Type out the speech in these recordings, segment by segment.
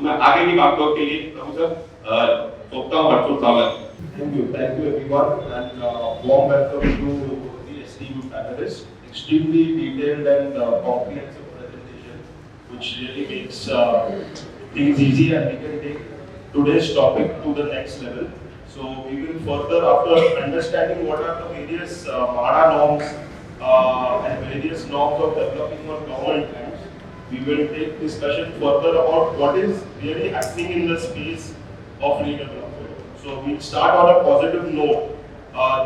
मैं आगे की बातों के लिए प्रभु सर सोचता हूँ भरपूर स्वागत। Thank you everyone, and warm welcome to the esteemed panelists. Extremely detailed and comprehensive presentation, which really makes things easy, and we can take today's topic to the next level. So we will further, after understanding what are the various MAHA norms and various norms of developing on government lands, we will take discussion further about what is really happening in the space of redevelopment. So we'll start on a positive note.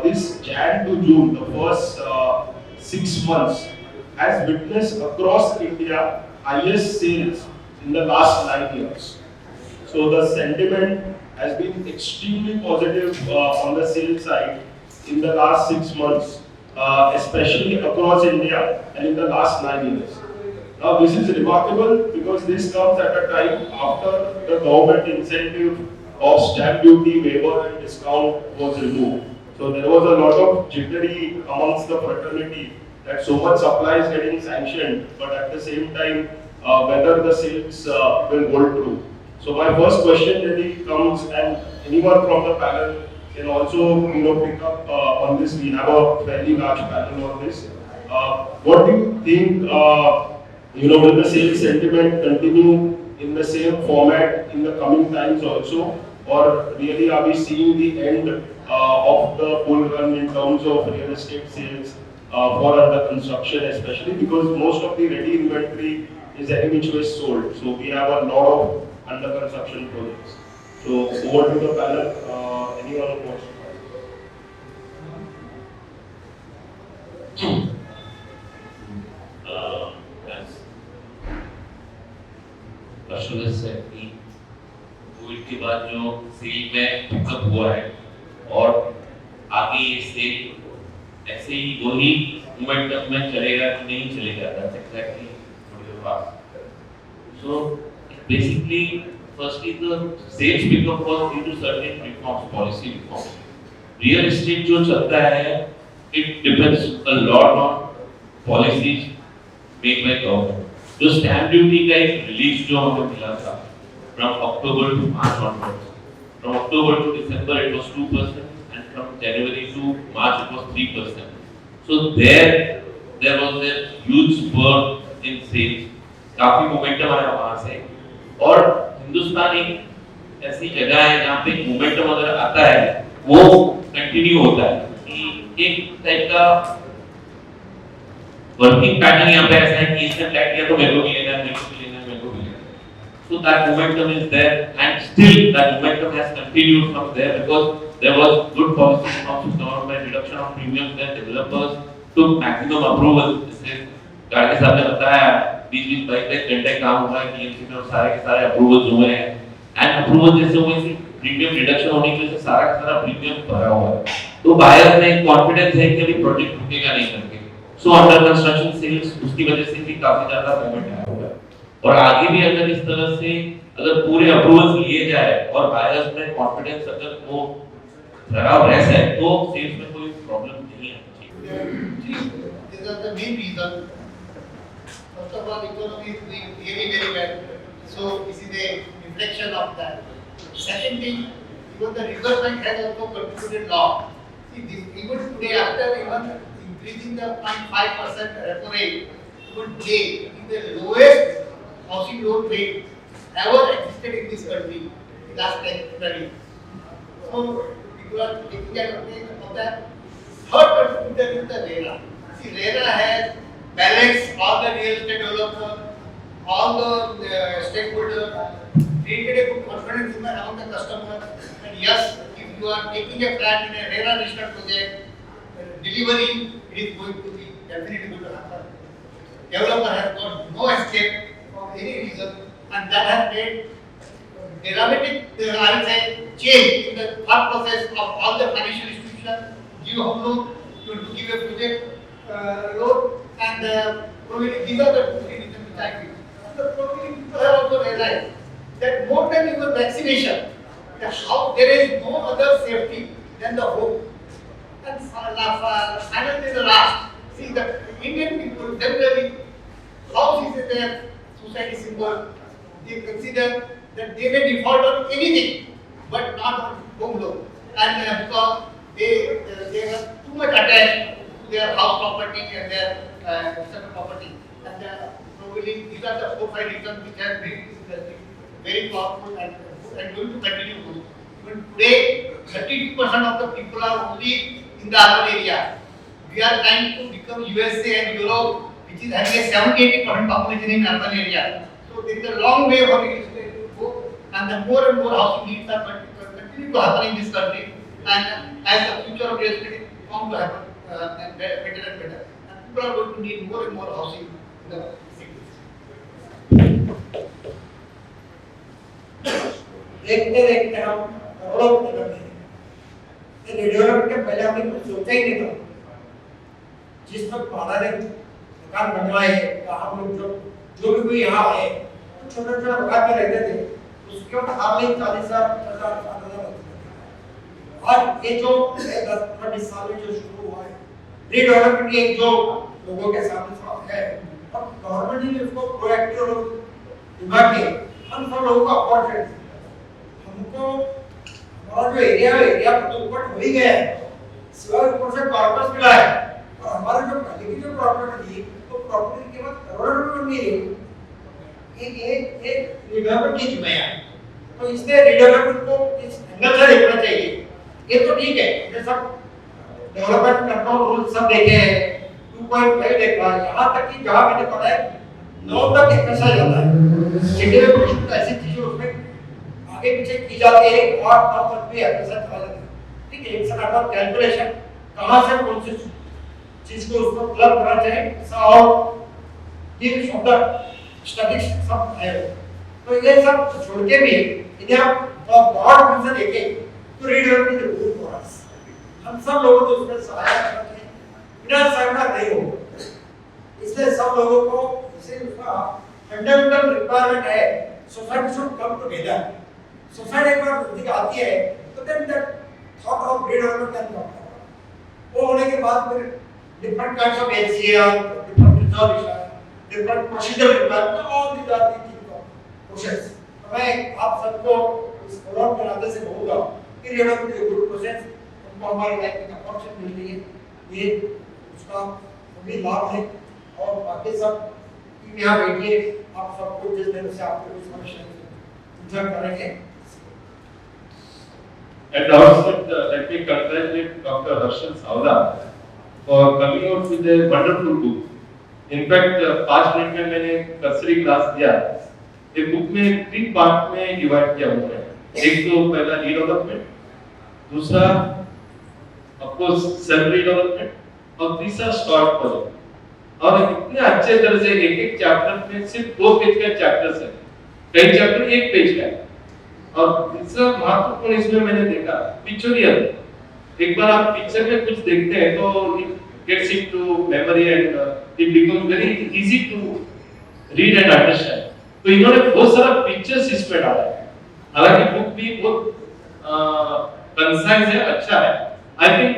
This Jan to June, the first 6 months, has witnessed across India highest sales in the last 9 years. So the sentiment has been extremely positive on the sales side in the last 6 months, especially across India and in the last 9 years. Now this is remarkable because this comes at a time after the government incentive of stamp duty waiver and discount was removed. So there was a lot of jittery amongst the fraternity that so much supply is getting sanctioned, but at the same time whether the sales will hold true. So my first question really comes, and anyone from the panel can also pick up on this. We have a fairly large panel on this. What do you think? Will the sales sentiment continue in the same format in the coming times also, or really are we seeing the end of the bull run in terms of real estate sales for under construction, especially because most of the ready inventory is any which way sold. So we have a lot of under construction projects. So over to the panel. Anyone who wants to Covid के बाद जो cell में pickup हुआ है और आगे ये cell ऐसे ही वही मोमेंटम में चलेगा कि नहीं चलेगा, that's exactly what you asked. So basically, firstly the sales pickup was due to certain reforms, policy reforms. Real estate जो चलता है, it depends a lot on policies made by government. जो स्टैम्प ड्यूटी का एक relief जो हमें मिला था from October to March onwards. From October to December it was 2% and from January to March it was 3%. So there was a huge spurt in sales. काफी momentum आया वहाँ से, और हिंदुस्तान एक ऐसी जगह है जहाँ पे मोमेंटम अगर आता है वो कंटिन्यू होता है कि एक टाइप का वर्किंग पैटर्न यहाँ पे ऐसा है कि इसने फ्लैट किया तो मेरे को भी लेना है, मेरे को भी लेना है, मेरे को भी लेना है. So that momentum is there, and still that momentum has continued from there because there was good policy from the government, reduction of premiums, then developers took maximum approval. जैसे गाड़ी साहब ने बताया 20-22 घंटे काम हुआ है बीएमसी में और सारे के सारे अप्रूवल्स हुए हैं, एंड अप्रूवल जैसे हुए थे प्रीमियम रिडक्शन होने की वजह से सारा का सारा प्रीमियम भरा हुआ है. तो बायर्स में कॉन्फिडेंस है कि अभी प्रोजेक्ट रुकेगा नहीं करके. सो अंडर कंस्ट्रक्शन सेल्स उसकी वजह से भी काफी ज्यादा मूवमेंट आया हुआ है, और आगे भी अगर इस तरह से अगर पूरे अप्रूवल्स लिए जाए और बायर्स में कॉन्फिडेंस अगर वो लगाव रह जाए तो सेल्स में कोई प्रॉब्लम नहीं है. These are the main reasons. First of all, economy is doing really very well, so this is a reflection of that. Second thing, even the Reserve Bank has also contributed lot. See, even today, after even increasing the 0.5% repo rate, even today it is the lowest housing loan rate ever existed in this country in the last 10 years. So people are taking advantage of that. Third contributor is the RERA. See, RERA has balanced all the real estate developers, all the stakeholders, created a good confidence among the customer. And yes, if you are taking a flat in a RERA registered project, delivery it is going to be definitely going to happen. Developer has got no escape for any reason, and that has made dramatic, I will say, change in the thought process of all the financial institutions. Give home loan, you want to give a project loan, and probably these are the two reasons which I feel. Probably people have also realized that more than even vaccination, how there is no other safety than the hope. And finally, the last, see the Indian people generally, house is their society symbol. They consider that they may default on anything, but not on home loan. And because they are too much attached to their house property and their certain property, and probably these are the 4-5 reasons which have made this industry very powerful and going to continue to. Even today, 32% of the people are only in the urban area. We are trying to become USA and Europe, which is having a 70-80% population in urban area. So there is a long way for it to go, and the more and more housing needs are continue to happen in this country. And as the future of real estate is bound to happen better and better, and people are going to need more and more housing in the cities. देखते देखते हम करोड़ों रुपए लग गए। Redevelopment के पहले हमने कुछ सोचा ही नहीं था। जिस वक्त पहाड़ा ने मकान बनवाए या हम लोग जो भी कोई यहाँ आए छोटे छोटे मकान में रहते थे, उसके बाद हर नहीं 40,000 50,000 और ये जो 10-20 साल में जो शुरू हुआ है रीडेवलपमेंट की जो लोगों के सामने है, अब गवर्नमेंट ने इसको प्रोएक्टिव विभाग के हम सब लोगों को अपॉर्चुनिटी हमको हमारा जो एरिया ऊपर हो ही गया है, सिवाय ऊपर से कॉर्पस मिला है और हमारे जो पहले की जो प्रॉपर्टी थी तो प्रॉपर्टी के बाद करोड़ों रुपए में मिली एक रिडेवलपमेंट की जिम्मेदारी है। तो इसलिए रिडेवलपमेंट को इस एंगल से देखना चाहिए। ये तो ठीक है, ये सब डेवलपमेंट कंट्रोल रूल सब देखे हैं, 2.5 देखा, यहाँ तक कि जहाँ मैंने पढ़ा है 9 तक एक्सरसाइज जाता है। सिटी में कुछ ऐसी चीजें उसमें आगे पीछे की जाती है और तब तक भी एक्सरसाइज चला जाता है। ठीक है, एक सकारात्मक ऑफ कैलकुलेशन कहाँ से कौन सी चीज को उसको क्लब करना चाहिए और ये शब्द स्टैटिस्टिक्स सब है। तो ये सब छोड़ के भी यदि आप ब्रॉड व्यू से देखें तो redevelopment is good for us. हम सब लोगों को उसमें सहायता करते हैं, बिना सहायता नहीं हो। इसलिए सब लोगों को इसे उसका फंडामेंटल रिक्वायरमेंट है society should come together. Society एक बार बुद्धि आती है तो then that thought of redevelopment can come. वो होने के बाद फिर different kinds of LCR, different resolution, different procedural requirement, all these are the things of process. तो मैं आप सबको इस फोरम के नाते से कहूँगा कि रिडेवलपमेंट एक गुड प्रोसेस, उनको हमारे लाइफ में अपॉर्चुनिटी मिल रही है, ये उसका सभी लाभ है और बाकी सब टीम यहाँ बैठिए, आप सबको जिस तरह से आपको कुछ समस्या करेंगे। At the outset, let me congratulate Dr. Harshal Savla for coming out with a wonderful book. In fact, 5 minute में मैंने कर्सरी क्लास दिया। ये बुक में 3 पार्ट में डिवाइड किया हुआ है। एक तो पहला रीडेवलपमेंट, दूसरा ऑफ कोर्स सेल्फ रीडेवलपमेंट और तीसरा स्टार्ट प्रोजेक्ट। और इतने अच्छे तरह से एक चैप्टर में सिर्फ 2 पेज का चैप्टर्स है, कई चैप्टर 1 पेज का है। और तीसरा महत्वपूर्ण इसमें मैंने देखा पिक्चोरियल। एक बार आप पिक्चर में कुछ देखते हैं तो it gets into memory and it becomes very easy to read and understand. तो इन्होंने बहुत सारा पिक्चर्स इसमें डाला है। हालांकि बुक भी बहुत कंसाइज है, अच्छा है। आई थिंक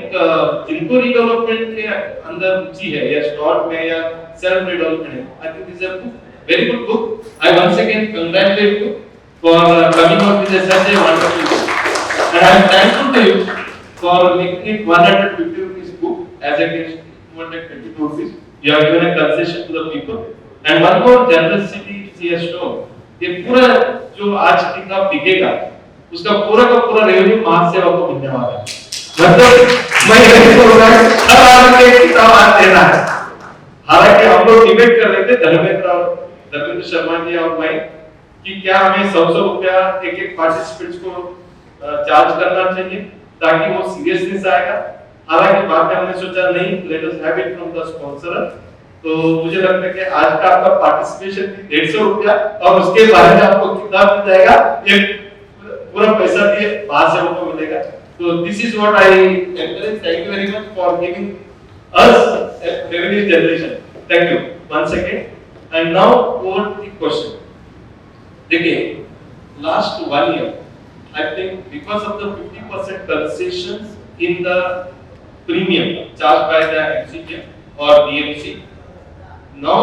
जिनको रीडेवलपमेंट के अंदर रुचि है या स्टॉर्ट में या सेल्फ रिडेवलपमेंट है, I think this is a very good book. I once again congratulate you for coming out with such a wonderful book, and I am thankful to you for making it 150 rupees book as against 222 rupees. You have given a concession to the people, and one more generosity she has shown. ये पूरा जो आज किताब बिकेगा उसका पूरा का पूरा रेवेन्यू महासेवा को मिलने वाला है। मतलब मैं ये बोल रहा हूँ हर आदमी एक किताब आज देना है। हालांकि हम लोग डिबेट कर रहे थे धर्मेंद्र शर्मा जी और मैं कि क्या हमें 100 रुपया एक पार्टिसिपेंट्स को चार्ज करना चाहिए ताकि वो सीरियसनेस आएगा। हालांकि बाद में हमने सोचा नहीं, let us have it from the sponsor. तो मुझे लगता है कि आज का आपका पार्टिसिपेशन 150 रुपया और उसके बाद में आपको किताब मिल जाएगा, एक पूरा पैसा भी बाहर से आपको मिलेगा। तो this is what I encourage. Thank you very much for giving us revenue generation. Thank you once again. And now over the question. देखिए last 1 year I think because of the 50% concessions in the premium charged by the MCGM or DMC, now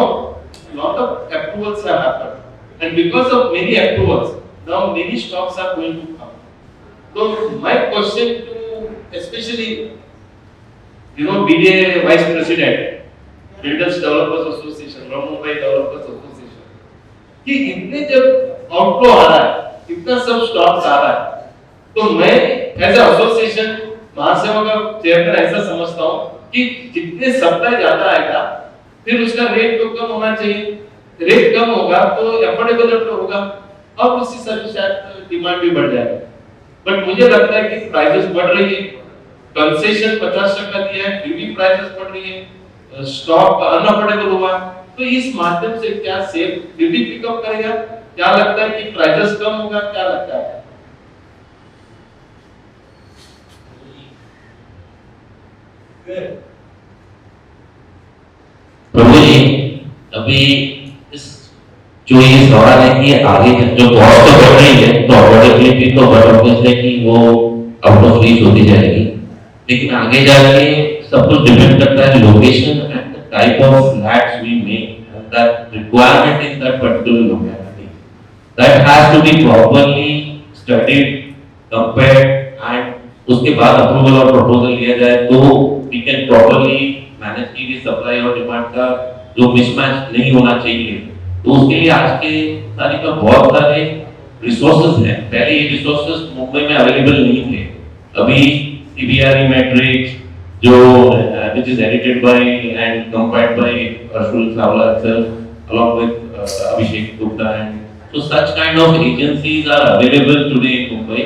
lot of approvals have happened, and because of many approvals now many stocks are going to come. So my question to especially, BDA Vice President, Builders Developers Association, Mumbai Developers Association, कि इतने जब outflow आ रहा है, इतना सब stocks आ रहा है, तो मैं एज एसोसिएशन महासेवा का चेयरमैन ऐसा समझता हूँ कि जितने सप्लाई ज्यादा आएगा, फिर उसका रेट तो कम होना चाहिए, रेट कम होगा तो एफोर्डेबल रेट होगा, और उसी से शायद डिमांड भी बढ़ जाएगा। बट मुझे लगता है कि प्राइसेस बढ़ रही है, कंसेशन 50% दिया है, फिर भी प्राइसेस बढ़ रही है, स्टॉक अनअफोर्डेबल हुआ, तो इस माध्यम से क्या सेल फिर भी पिकअप करेगा? क्या लगता है कि प्राइसेस कम होगा? क्या लगता है? प्रभु जी, अभी इस जो ये सवाल है कि आगे जो कॉस्ट तो बढ़ रही है, तो अफोर्डेबिलिटी तो ऑब्वियसली कि वो आउट ऑफ रीच होती जाएगी, लेकिन आगे जाके सब कुछ डिपेंड करता है location and the type of flats we make and the requirement in that particular locality, that has to be properly studied, compared, and उसके बाद अप्रूवल और प्रपोजल लिया जाए तो वी कैन प्रॉपर्ली मैनेज की सप्लाई और डिमांड का जो मिसमैच नहीं होना चाहिए। तो उसके लिए आज के तारीख में बहुत सारे रिसोर्सेज हैं। पहले ये रिसोर्सेज मुंबई में अवेलेबल नहीं थे। अभी सीबीआरई मैट्रिक्स जो which is edited by and compiled by Arshul Savla itself along with Abhishek Gupta, and so such kind of agencies are available today in Mumbai.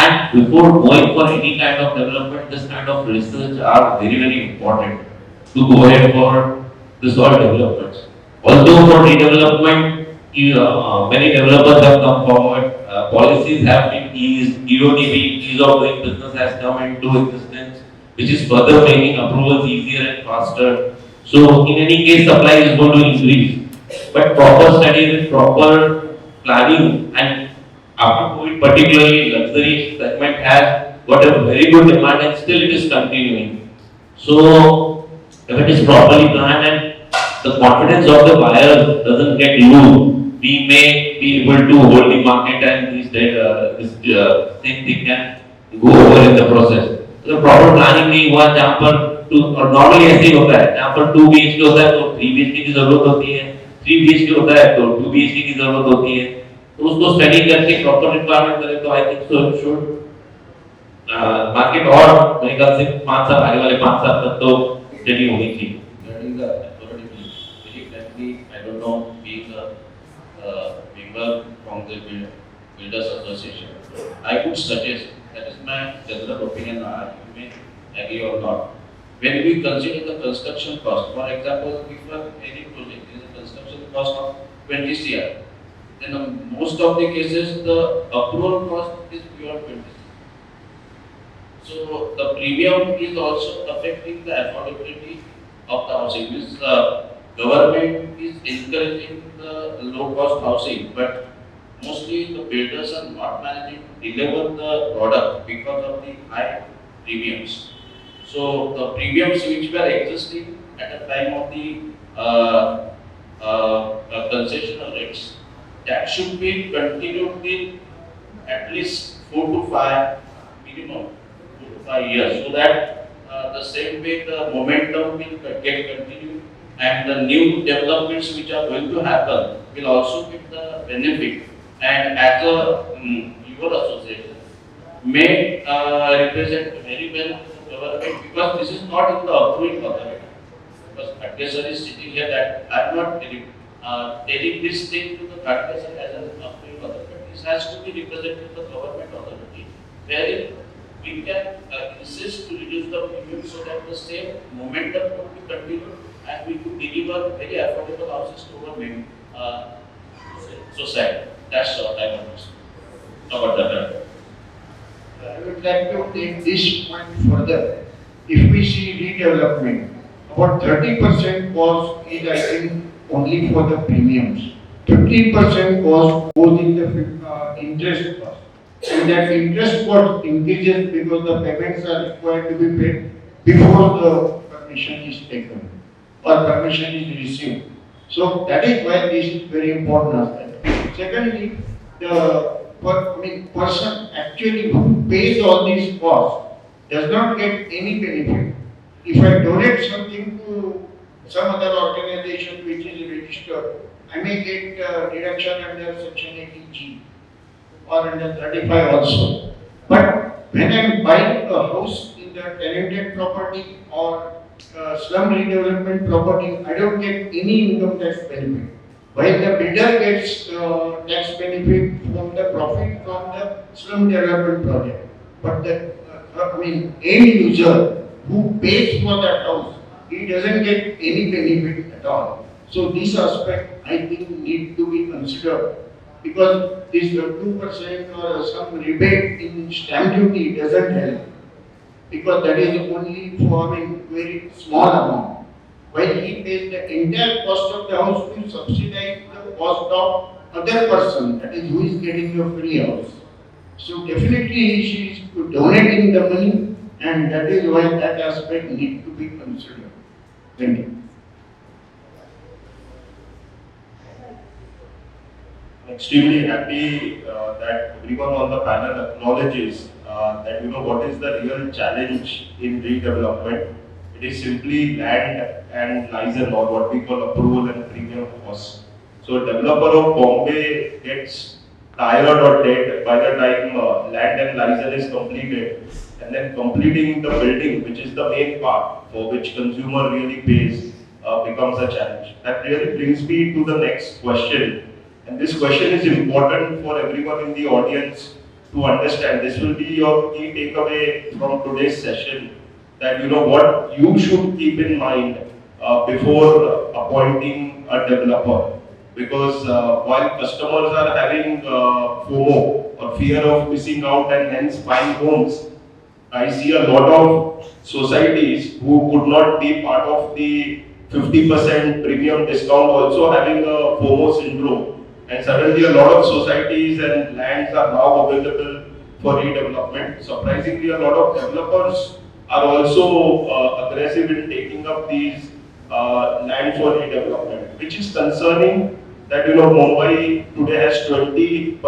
And before going for any kind of development, this kind of research are very, very important to go ahead for this all developments. Although for redevelopment, many developers have come forward, policies have been eased, EODB, ease of doing business has come into existence, which is further making approvals easier and faster. So in any case, supply is going to increase. But proper studies and proper planning, and after COVID, particularly luxury segment has got a very good demand and still it is continuing. So if it is properly planned and the confidence of the buyers doesn't get low, we may be able to hold the market and this same thing can go over in the process. So proper planning नहीं हुआ, जहाँ पर और normally ऐसे ही होता है, जहाँ पर 2 BHK होता है तो 3 BHK की जरूरत होती है, 3 BHK होता है तो 2 BHK की जरूरत होती है, तो उसको स्टडी करके प्रॉपर रिक्वायरमेंट करें तो I think so should market और मेरे ख्याल से 5 साल आगे वाले 5 साल तक तो स्टडी होनी चाहिए। Regarding the affordability, very frankly, I don't know, being a member from the Builders Association, I would suggest, that is my general opinion, you may agree or not. When we consider the construction cost, for example, if any project is a construction cost of 20 CR, then most of the cases the approval cost is pure 20. So the premium is also affecting the affordability of the housing. Means government is encouraging the low cost housing, but mostly the builders are not managing to deliver the product because of the high premiums. So the premiums which were existing at the time of the concessional rates, that should be continued in at least 4 to 5 minimum 4 to 5 years, so that the same way the momentum will get continued and the new developments which are going to happen will also get the benefit. And as a your association may represent very well the government, because this is not in the approving authority. Because advisor is sitting here, that I am not taking this thing to the advisor as an approving authority. This has to be represented the government authority, wherein we can insist to reduce the premium so that the same momentum could be continued and we could deliver very affordable houses to our society. That's what I want to say about that. I would like to take this point further. If we see redevelopment, about 30% cost is, I think, only for the premiums. 15% cost goes in the interest cost. And that interest cost increases because the payments are required to be paid before the permission is taken or permission is received. So that is why this is very important aspect. Secondly, the person actually who pays all these costs does not get any benefit. If I donate something to some other organization which is registered, I may get deduction under Section 80G or under 35 also. But when I am buying a house in the tenanted property or slum redevelopment property, I don't get any income tax benefit. While the builder gets tax benefit from the profit from the slum development project. But the end user who pays for that house, he doesn't get any benefit at all. So this aspect I think need to be considered, because this 2% or some rebate in stamp duty doesn't help, because that is only for very small amount. While he pays the entire cost of the house to subsidize the cost of other person, that is who is getting the free house. So definitely she is donating the money, and that is why that aspect need to be considered. Thank you. I'm extremely happy that everyone on the panel acknowledges that what is the real challenge in redevelopment. It is simply land and license, or what we call approval and premium costs. So a developer of Bombay gets tired or dead by the time land and license is completed, and then completing the building, which is the main part for which consumer really pays, becomes a challenge. That really brings me to the next question. And this question is important for everyone in the audience to understand. This will be your key takeaway from today's session, that what you should keep in mind before appointing a developer. Because while customers are having FOMO, or fear of missing out, and hence buying homes, I see a lot of societies who could not be part of the 50% premium discount also having a FOMO syndrome. And suddenly a lot of societies and lands are now available for redevelopment. Surprisingly, a lot of developers are also aggressive in taking up these land for redevelopment, which is concerning that Mumbai today has 20%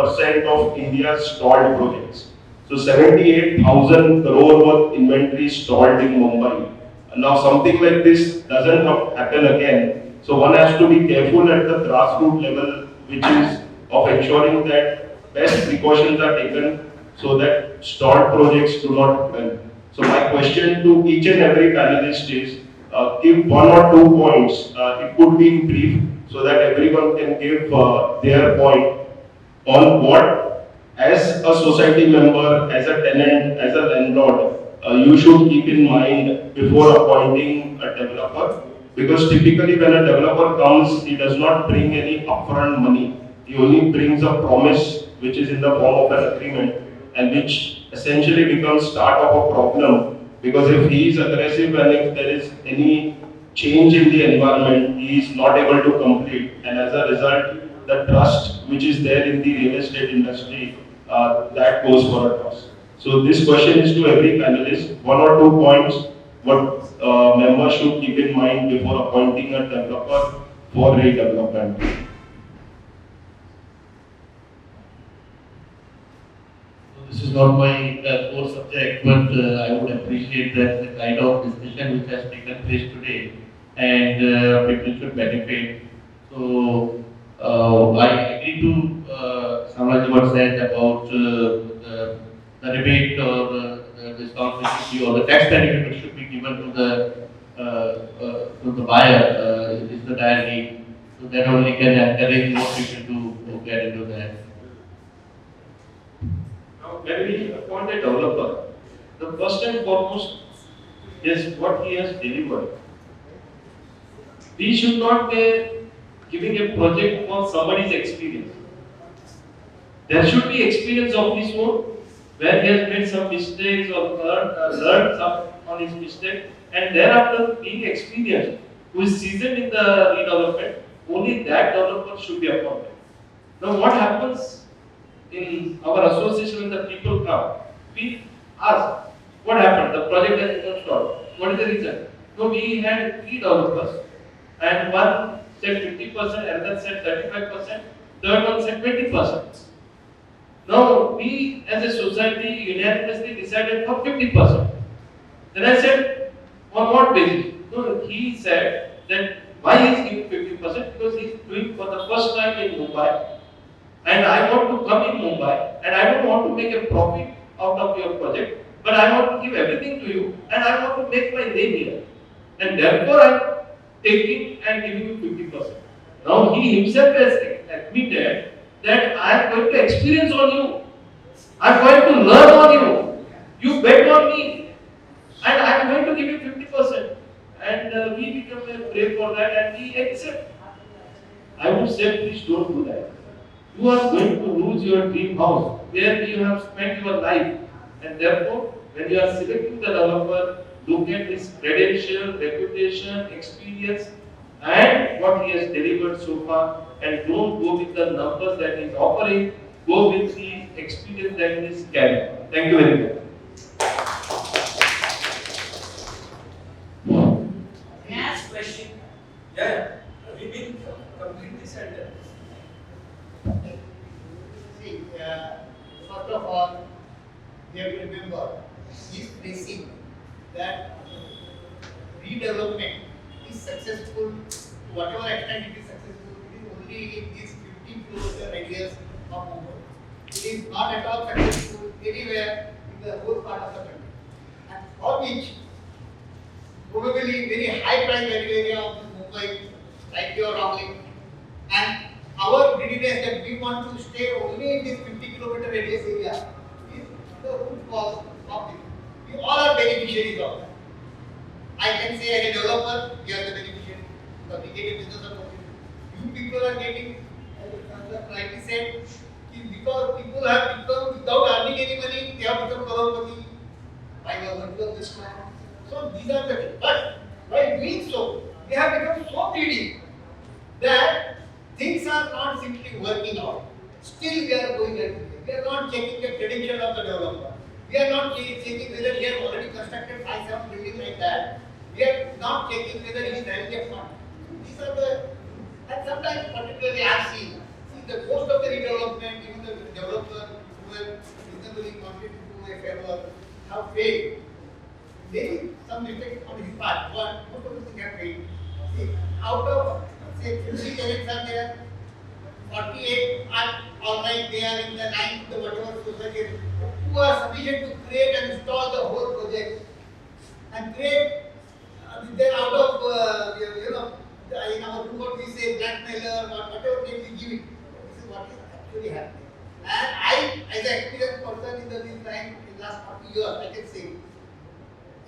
of India's stalled projects. So 78,000 crore worth inventory stalled in Mumbai. And now something like this doesn't happen again. So one has to be careful at the grassroots level, which is of ensuring that best precautions are taken so that stalled projects do not happen. So my question to each and every panelist is, give 1 or 2 points, it could be in brief, so that everyone can give their point on what, as a society member, as a tenant, as a landlord, you should keep in mind before appointing a developer. Because typically when a developer comes, he does not bring any upfront money. He only brings a promise, which is in the form of an agreement, and which essentially becomes start of a problem. Because if he is aggressive and if there is any change in the environment, he is not able to complete. And as a result, the trust which is there in the real estate industry, that goes for a toss. So this question is to every panelist, 1 or 2 points what members should keep in mind before appointing a developer for redevelopment. This is not my core subject, but I would appreciate that the kind of discussion which has taken place today, and people should benefit. So I agree to Samaj what said about the rebate or the discount which should be, or the tax benefit which should be given to the buyer is the dire need. So that only can encourage more people to get into that. Now, when we appoint a developer, the first and foremost is what he has delivered. We should not be giving a project for somebody's experience. There should be experience of his own, where he has made some mistakes or learned some on his mistake, and thereafter being experienced, who is seasoned in the redevelopment, only that developer should be appointed. Now what happens in our association when the people come? We ask, what happened? The project has been stalled. What is the reason? No, we had 3 developers, and one said 50%, another said 35%, third one said 20%. Now we as a society unanimously decided for 50%. Then I said, on what basis? No, he said that why he is giving 50%? Because he is doing for the first time in Mumbai, and I want to come in Mumbai, and I don't want to make a profit out of your project, but I want to give everything to you, and I want to make my name here. And therefore I am taking and giving you 50%. Now he himself has admitted that I am going to experience on you. I am going to learn on you. You bet on me. And I am going to give you 50%. And we become a brave for that and we accept. I would say please don't do that. You are going to lose your dream house where you have spent your life. And therefore, when you are selecting the developer, look at his credential, reputation, experience, and what he has delivered so far, and don't go with the numbers that he is offering, go with the experience that he is carrying. Thank you very much. Last question. Yeah, we will complete this sentence. See, first of all, we have to remember this principle that redevelopment is successful to whatever extent it is successful, it is only in this 50-kilometer radius of Mumbai. It is not at all successful anywhere in the whole part of the country. And for which probably very high price value area of Mumbai, rightly or wrongly, and our greediness that we want to stay only in this 50-kilometer radius area is the root cause of it. We all are beneficiaries of that. I can say as a developer, we are the beneficiary because we get a business opportunity. You people are getting, as rightly said, because people have become, without earning any money, they have become crorepati by virtue of this plan. So these are the things. But by doing so, we have become so greedy that things are not simply working out. Still we are going at it. We are not checking the credential of the developer. We are not checking whether he has already constructed 5-7 buildings like that. We are not checking whether he is having a fund. These are the, and sometimes particularly I have seen, the most of the redevelopment, even the developer who have reasonably contributed to a favor have failed. Maybe some mistake on his part, but most of the things have failed. See, out of say 50 tenants are there, 48 are alright, they are in the 9th, the whatever society, who are sufficient to create and install the whole project and create. Then out of in our report we say blackmailer or whatever name we give it. This is what is actually happening. And I, as an experienced person in this time, in last 40 years, I can say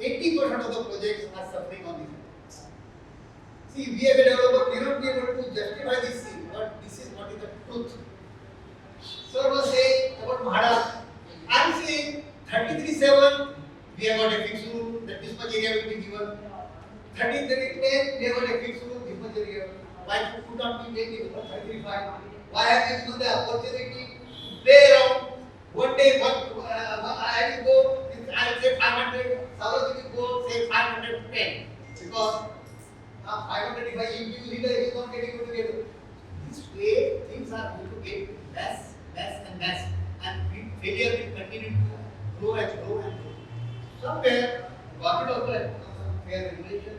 80% of the projects are suffering on this. See, we as a developer may not be able to justify this thing, but this is what is the truth. Sir was saying about Maharashtra. I am saying 33-7, we have got a fixed rule that this much area will be given. 33-10, we have got a fixed rule, this much area. Why could not be taken for 33-5? Why have we given the opportunity to play around? One day, I will go, I will say 500, Saurabh will go say 510. Because 500, if I use it, he is not getting able to get it. This way, things are going to get less and less. And failure will continue to grow and grow and grow. Somewhere, government also has some fair regulation.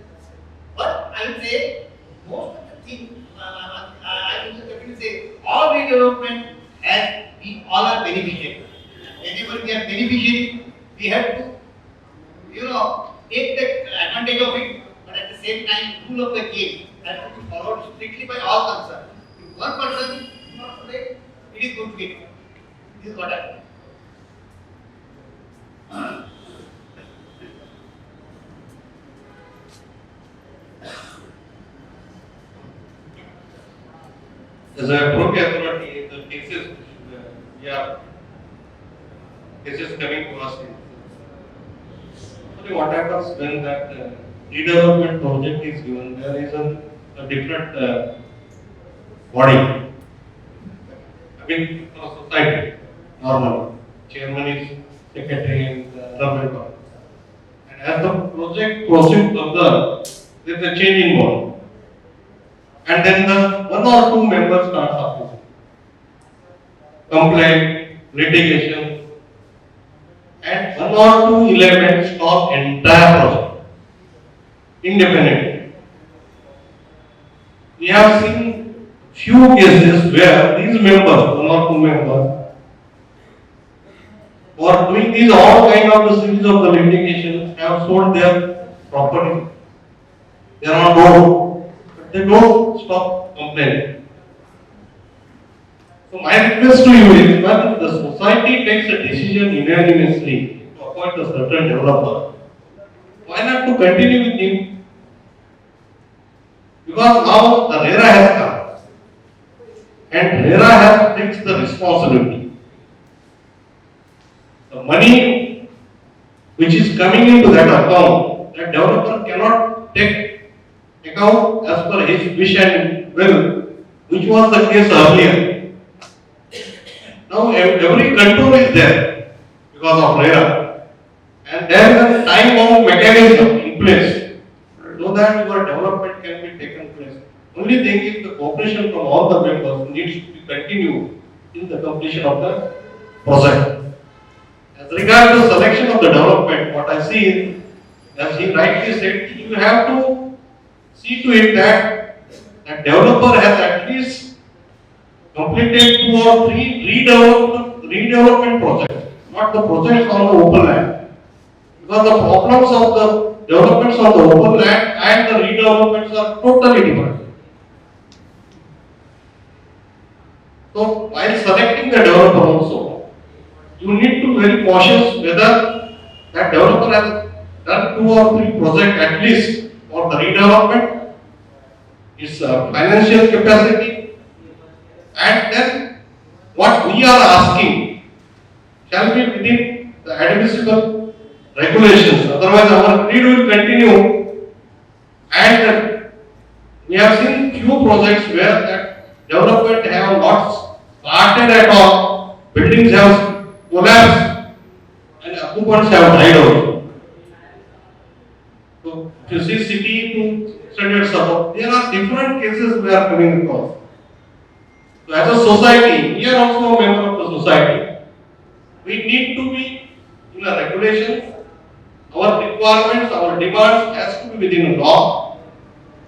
But I will say, most of the things, I will definitely say, all redevelopment has, we all are beneficiaries. Whenever we are beneficiary, we have to, take the advantage of it, but at the same time, rule of the game has to be followed strictly by all concerned. If one person is not correct, it is going to get. This is what I mean. As a appropriate authority, the cases, cases coming to us. Actually, what happens when that redevelopment project is given, there is a different body. I mean, society, normal. Chairman is secretary and other member. And as the project proceeds further, there is a change in body. And then the one or two members start opposing, complain, litigation, and one or two elements stop entire project independently. We have seen few cases where these members, one or two members, for doing these all kind of the series of the litigation have sold their property. They are on road, but they don't stop complaining. So my request to you is when the society takes a decision unanimously to appoint a certain developer, why not to continue with him? Because now the RERA has come and RERA has fixed the responsibility. The money which is coming into that account, that developer cannot take account as per his wish and will, which was the case earlier. Now every control is there because of RERA, and there is a time-bound mechanism in place so that your development can be taken place. Only thing is the cooperation from all the members needs to be continued in the completion of the project. As regards the selection of the development, what I see is, as he rightly said, you have to see to it that the developer has at least completed 2 or 3 redevelopment projects, not the projects on the open land. Because the problems of the developments on the open land and the redevelopments are totally different. So while selecting the developer also, you need to be very cautious whether that developer has done 2 or 3 projects at least for the redevelopment, its financial capacity, and then what we are asking shall be within the admissible regulations. Otherwise, our greed will continue, and we have seen few projects where that development have not started at all, buildings have collapsed, and occupants have died out. So, if you see city to standard suburb, there are different cases we are coming across. So, as a society, we are also a member of the society. We need to be in a regulation. Our requirements, our demands has to be within a law.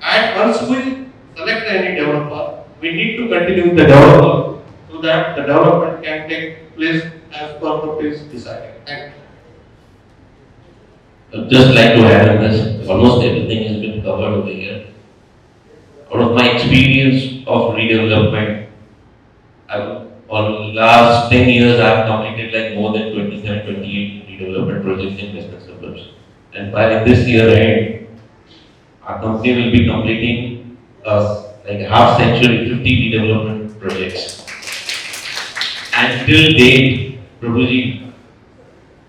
And once we select any developer, we need to continue with the developer so that the development can take place as per the place decided. Thank you. I'd just like to add on this, almost everything has been covered over here. Out of my experience of redevelopment, on last 10 years I have completed like more than 27, 28 redevelopment projects in western suburbs. And by this year end, our company will be completing like a half century, 50 redevelopment projects. And till date, Prabhuji,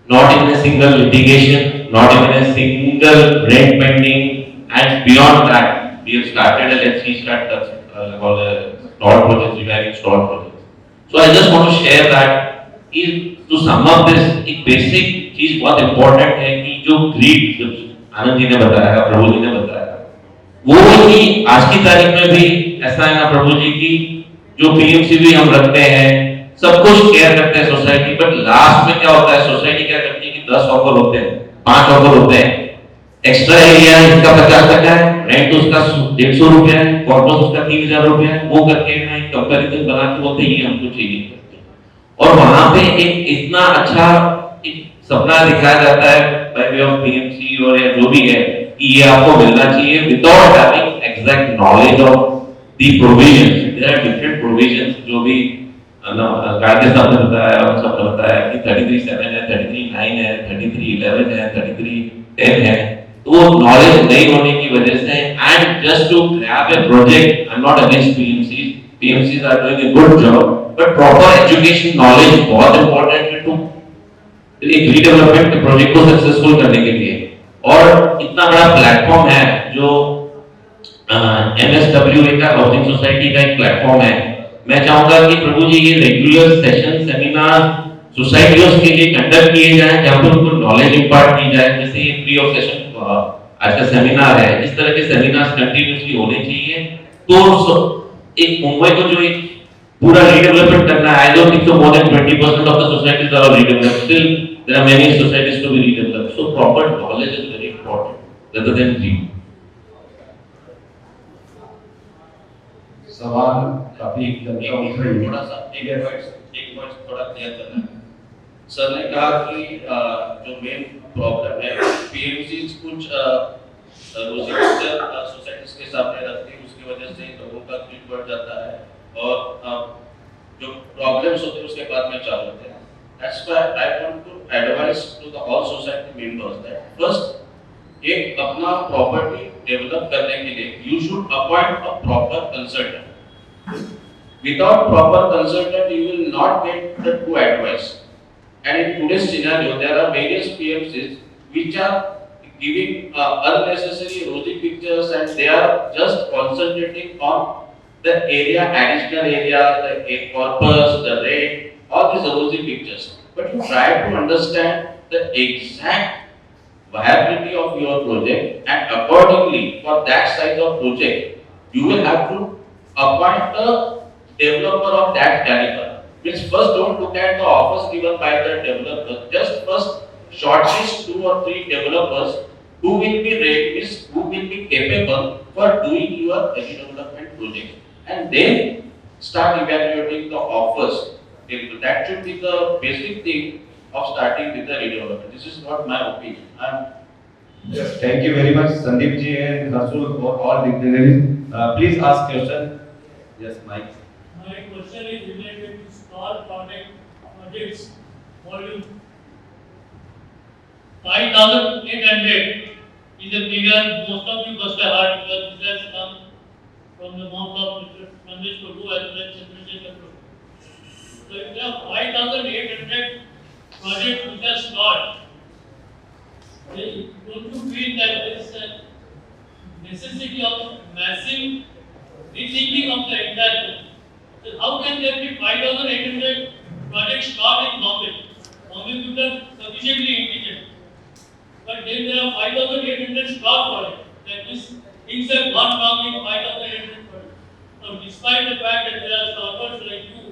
not in a single litigation, not even a single rent pending, and beyond that, we have started a let's restart about the stalled projects, reviving stalled projects. So I just want to share that to sum up this, एक basic चीज बहुत important है कि जो greed Anand ji ने बताया, प्रभु जी ने बताया, वो ही आज की तारीख में भी ऐसा है ना प्रभु जी की जो पीएमसी भी हम रखते हैं, सब कुछ केयर करते हैं सोसाइटी, बट लास्ट में क्या होता है, सोसाइटी क्या करती है कि 10 ऑफर होते हैं, 5 ऑफर होते हैं, एक्स्ट्रा एरिया इसका 50% है, रेंट उसका 150 रुपया है, कॉर्पस उसका 3000 रुपया है, वो करके ना एक कंपैरिजन बना के बोलते ये हमको चाहिए करते हैं। और वहां पे एक इतना अच्छा एक सपना दिखाया जाता है बाय वे ऑफ पीएमसी और या जो भी है कि ये आपको मिलना चाहिए without having exact knowledge of the provisions. There are different provisions जो भी गार्ड साहब ने बताया और सबने बताया कि 33(7) है, 33(9) है, 33(11) है, 33(10) है। तो वो नॉलेज नहीं होने की वजह से and just to grab a project, I am not against PMCs are doing a good job, but proper education knowledge बहुत इंपॉर्टेंट है टू एक रीडेवलपमेंट के प्रोजेक्ट को सक्सेसफुल करने के लिए। और इतना बड़ा प्लेटफॉर्म है जो MSWA का हाउसिंग सोसाइटी का एक प्लेटफॉर्म है। मैं चाहूंगा कि प्रभु जी ये रेगुलर सेशन सेमिनार सोसाइटियों के लिए कंडक्ट किए जाएं जहां पर उनको नॉलेज इंपार्ट की जाए, जैसे ये फ्री ऑफ सेशन आज का सेमिनार है, इस तरह के सेमिनार्स कंटिन्यूअसली होने चाहिए। तो एक मुंबई को जो एक पूरा redevelopment करना है, I don't think so more than 20% of the societies are redeveloped. Still, there are many societies to be redeveloped. So proper knowledge is very important rather than dream. सवाल काफी लंबा उठ रही है। थोड़ा सा एक पॉइंट थोड़ा क्लियर करना है। सर ने कहा कि जो मेन प्रॉब्लम है पीएमसीज कुछ रोजिस्टर सोसाइटीज के सामने रखती है, उसकी वजह से लोगों का क्लिक बढ़ जाता है और जो प्रॉब्लम्स होते हैं उसके बाद में चालू होते हैं। That's why I want to advise to the all society members that first एक अपना प्रॉपर्टी डेवलप करने के लिए you should appoint a proper consultant. Without proper consultant you will not get the true advice. And in today's scenario there are various PMCs which are giving unnecessary rosy pictures and they are just concentrating on the area, additional area, the corpus, the rate, all these rosy pictures. But you try to understand the exact viability of your project and accordingly for that size of project, you will have to appoint a developer of that caliber. Means first don't look at the offers given by the developer, just first shortlist 2 or 3 developers who will be ready, who will be capable for doing your redevelopment project. And then start evaluating the offers. That should be the basic thing of starting with the redevelopment. This is not my opinion. Yes, thank you very much, Sandeep ji and Rasul for all dignitaries. Please ask question. Yes, Mike. My question is related to stalled projects volume 5,800 is a figure most of you must have heard because this has come from the mouth of Mr. Mandesh Prabhu as well as Mr. Prabhu. So if there are 5,800 projects which are stalled, don't you feel that there is a necessity of massive rethinking of the entire thing? So how can there be 5,800 projects stalled in Bombay? Bombay people are sufficiently intelligent. But then there are 5,800 stalled projects. That means things have gone wrong in 5,800 projects. So despite the fact that there are scholars like you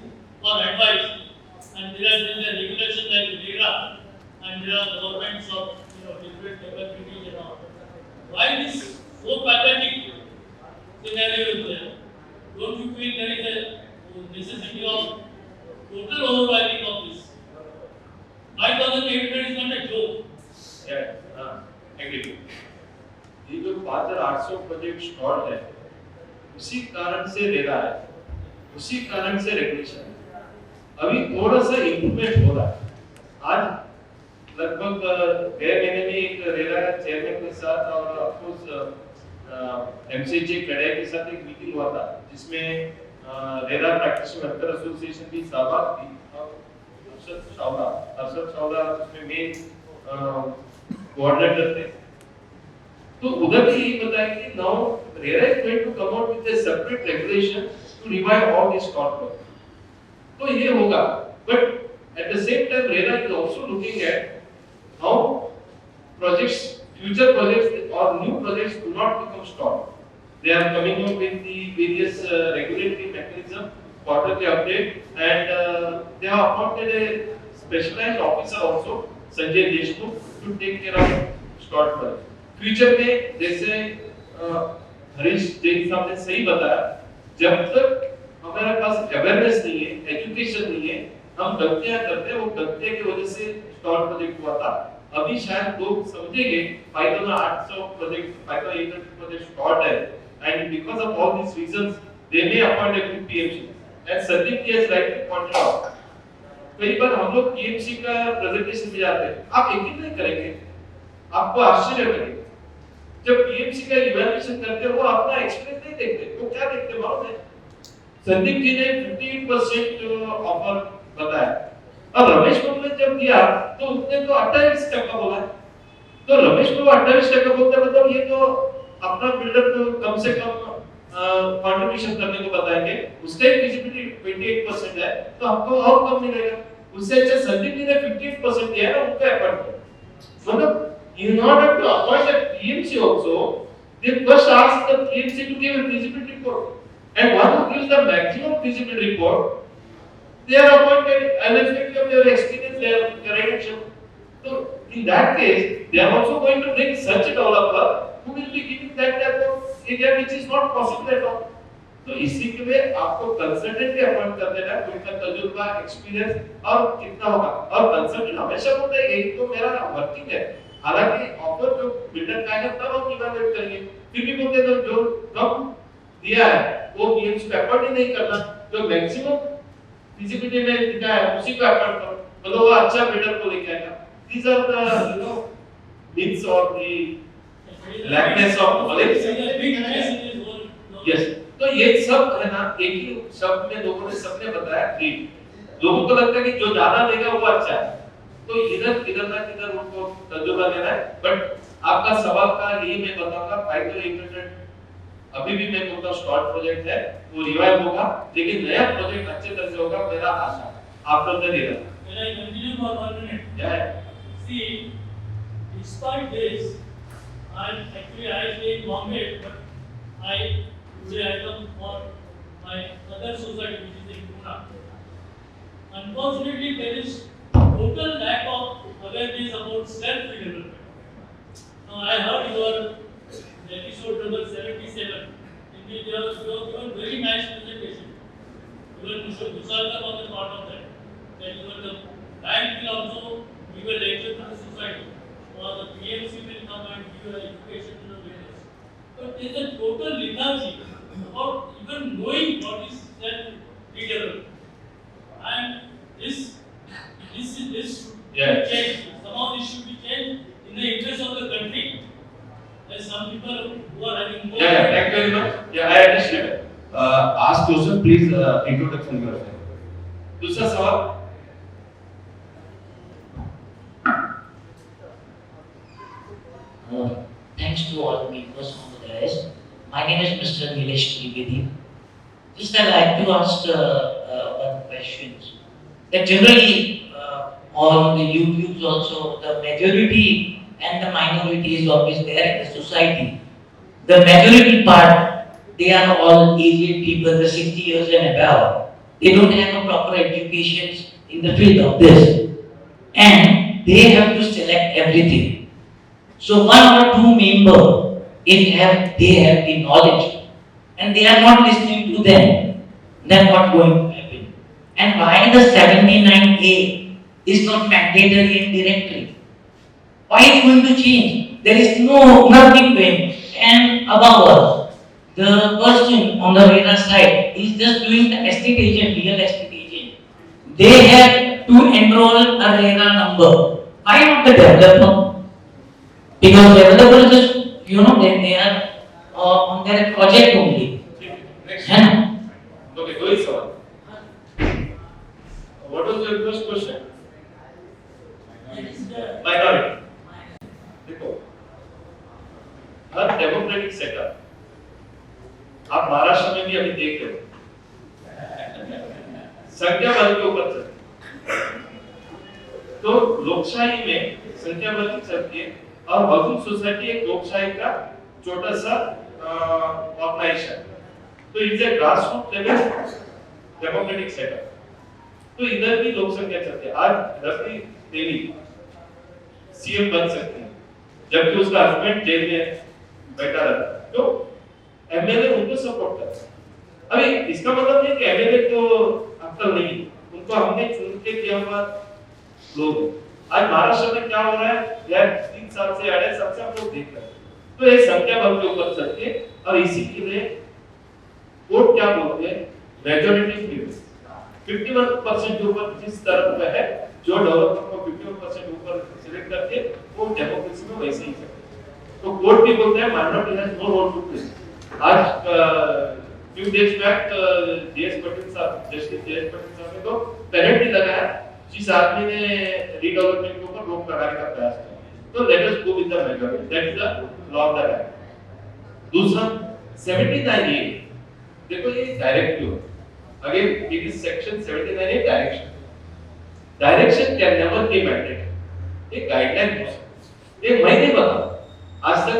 for advice, and there is a regulation like RERA, and there are governments of different capabilities and all. Why this so pathetic scenario is there? Don't you feel there is a necessity of total overhauling of this? 5,800 is not a joke. agree. ये जो 5,800 project stall है, उसी कारण से RERA है, उसी कारण से रेगुलेशन है। अभी थोड़ा सा इम्प्रूवमेंट हो रहा है। आज लगभग गए महीने में एक रेरा चेयरमैन के साथ और ऑफकोर्स एमसीएचए कड़े के साथ एक मीटिंग हुआ था, जिसमें रेरा प्रैक्टिशनर वर्कर एसोसिएशन भी सहभाग थी। अरशद शावला उसमें मेन कोऑर्डिनेटर थे। तो उधर भी यही बताया कि now RERA is going to come out with a separate regulation to revive all this corporate. तो ये होगा, but at the same time RERA is also looking at how projects, future projects और new projects do not become stop. They are coming up with the various regulatory mechanism, quarterly update, and they have appointed a specialized officer also, Sanjay Deshmukh, to take care of stalled projects. Future में जैसे हरीश जैन साहब ने सही बताया, जब तक हमारे पास awareness नहीं है, एजुकेशन नहीं है, हम गलतियां करते हैं, वो गलतियों की वजह से स्टॉल प्रोजेक्ट हुआ था। अभी शायद लोग समझेंगे 5,800 प्रोजेक्ट, 5,800 प्रोजेक्ट स्टॉल्ड है, and because of all these reasons they may appoint a good PMC, and Sandeep has rightly pointed out, कई बार हम लोग PMC का प्रेजेंटेशन में जाते हैं, आप यकीन नहीं करेंगे, आपको आश्चर्य लगेगा, जब PMC का इवैल्यूएशन करते हैं वो अपना एक्सपीरियंस नहीं देखते, वो क्या देखते मालूम है? संदीप जी ने 58% ऑफर बताया, अब रमेश बाबू ने जब दिया तो उसने तो 28% बोला है। तो रमेश बाबू 28% बोलते मतलब ये तो अपना बिल्डर को कम से कम कंट्रीब्यूशन करने को बताएंगे, उसका फिजिबिलिटी 28% है, तो हमको और कम मिलेगा। उससे अच्छा संदीप जी ने 58% दिया है ना, उनका अपॉइंटमेंट। मतलब in order to appoint a PMC also, they first ask the PMC to give a feasibility report. and one who gives the maximum feasibility report, they are appointed irrespective of their experience, their credential. So in that case, they are also going to bring such a developer who will be giving that type of area which is not possible at all. तो इसी के लिए आपको consultant भी appoint कर देना है, उनका तजुर्बा, एक्सपीरियंस और कितना होगा, और कंसल्टेंट हमेशा बोलता है यही तो मेरा वर्किंग है, हालांकि ऑफर जो बिल्डर का है तब हम इवैल्यूएट करेंगे, फिर भी बोलते हैं जो कम दिया है वो मींस पे एफर्ट ही नहीं करना, जो मैक्सिमम फिजिबिलिटी में दिखा है उसी को एफर्ट करो, मतलब वो अच्छा बिल्डर को लेके आएगा. These are the myths or the lackness of knowledge. Yes. तो ये सब है ना, एक ही शब्द में लोगों ने सबने बताया कि लोगों को लगता है कि जो ज्यादा देगा वो अच्छा है, तो इधर किधर ना किधर उनको तजुर्बा लेना है. बट आपका सवाल का यही मैं बताऊंगा, 5 to 800 अभी भी मैं बोलता हूँ स्टॉल्ड प्रोजेक्ट है, वो रिवाइव होगा, लेकिन नया प्रोजेक्ट अच्छे तरह से होगा, मेरा आशा है. After the revive. Can I continue for 1 minute? Yeah. See, despite this, I stay in Bombay, but today I come for my other society, which is in Pune. Unfortunately, there is total lack of awareness about self-development. Now, I heard your episode number 77, in which you have given very nice presentation. Even Mr. Gusarkar was a part of that. That even the bank will also give a lecture to the society, or the PMC will come and give education to the business. But there is a total lethargy about even knowing what is self-development. And this should be changed. Somehow this should be changed in the interest of the country. There's some people who are having more. Yeah, thank you very much. Yeah, I understand. Ask question, please. Introduction yourself. दूसरा सवाल. Thanks to all members on the dais. My name is Mr. Nilesh Trivedi. Just I'd like to ask one question. That generally on the YouTubes also, the majority and the minority is always there in the society. The majority part, they are all aged people, the 60 years and above. They don't have a proper education in the field of this. And they have to select everything. So one or two members, if they have the knowledge and they are not listening to them, then what going to happen? And why the 79A is not mandatory and directory? Why it's going to change? There is nothing going. And above all, the person on the radar side is just doing the estate agent, real estate agent. They have to enroll a radar number. Why not the developer? Because developers just, they are on their project only. Next. Yeah. Okay, go ahead, sir. What was your first question? Minority. देखो, हर democratic setup, आप महाराष्ट्र में भी अभी देख रहे हो, संख्या बल के ऊपर चलती है. तो लोकशाही में संख्या बल चलती है, और हाउसिंग सोसाइटी एक लोकशाही का छोटा सा ऑर्गेनाइजेशन. तो it's a grassroot level democratic setup. तो इधर भी लोक संख्या चलती है. आज रवि देवी सीएम बन सकती है, जबकि उसका हस्बैंड जेल में बैठा रहता है. तो एमएलए उनको सपोर्ट करता है. अभी इसका मतलब नहीं कि एमएलए को अक्ल नहीं, उनको हमने चुन के किया हुआ लोग. आज महाराष्ट्र में क्या हो रहा है, यार 3 साल से अड़े सबसे हम लोग देख रहे हैं. तो ये संख्या बल के ऊपर चलती है, और इसी के लिए कोर्ट क्या बोलते हैं, मेजॉरिटी फील्ड 51% के ऊपर जिस तरफ पे है, जो डेवलपर को 51% ऊपर सिलेक्ट करके वो डेमोक्रेसी में वैसे ही चलते हैं. तो कोर्ट भी बोलते हैं minority has no role to play. आज few days back justice Patel साहब ने तो पेनल्टी लगाया जिस आदमी ने रीडेवलपमेंट के ऊपर रोक लगाने का प्रयास किया. तो let us go with the majority, that is the law of the land. दूसरा 79A, देखो ये directive, again it is section 79A direction. Direction can never be mandatory. ये गाइडलाइन हो सकती है. ये मैं नहीं बता, आज तक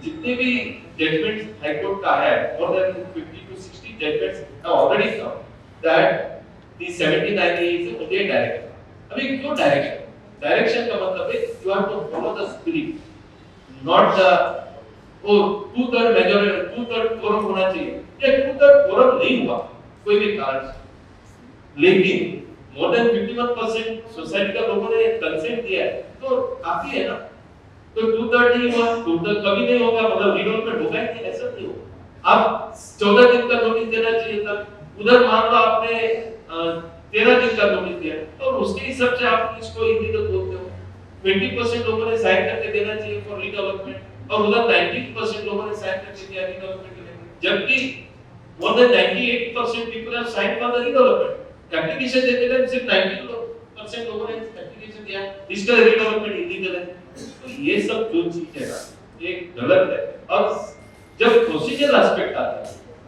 जितने भी जजमेंट हाई कोर्ट का है, more than 50 to 60 judgments have already come that the 79 is only a direction. अभी क्यों direction? Direction का मतलब है you have to follow the spirit, not the वो 2/3 majority 2/3 quorum होना चाहिए. ये 2/3 quorum नहीं हुआ कोई भी कारण से. लेकिन more than 51% सोसाइटी का लोगों ने कंसेंट दिया है तो काफी है ना. तो 2/3 नहीं हुआ, 2/3 कभी नहीं होगा, मतलब रिडेवलपमेंट होगा ही नहीं, ऐसा नहीं होगा. आप 14 दिन का नोटिस देना चाहिए था, उधर मान लो आपने 13 दिन का नोटिस दिया तो उसके हिसाब से आप इसको इलीगल बोलते हो. 20% लोगों ने साइन करके देना चाहिए फॉर रिडेवलपमेंट और उधर 90% लोगों ने साइन करके दिया रिडेवलपमेंट के लिए, जबकि more than 98% people have sign for the redevelopment. Application देते थे सिर्फ 90% लोगों ने एप्लीकेशन दिया, इसका रिडेवलपमेंट इलीगल है. तो ये सब जो चीज है ना ये गलत है. और जब प्रोसीजरल एस्पेक्ट आता है,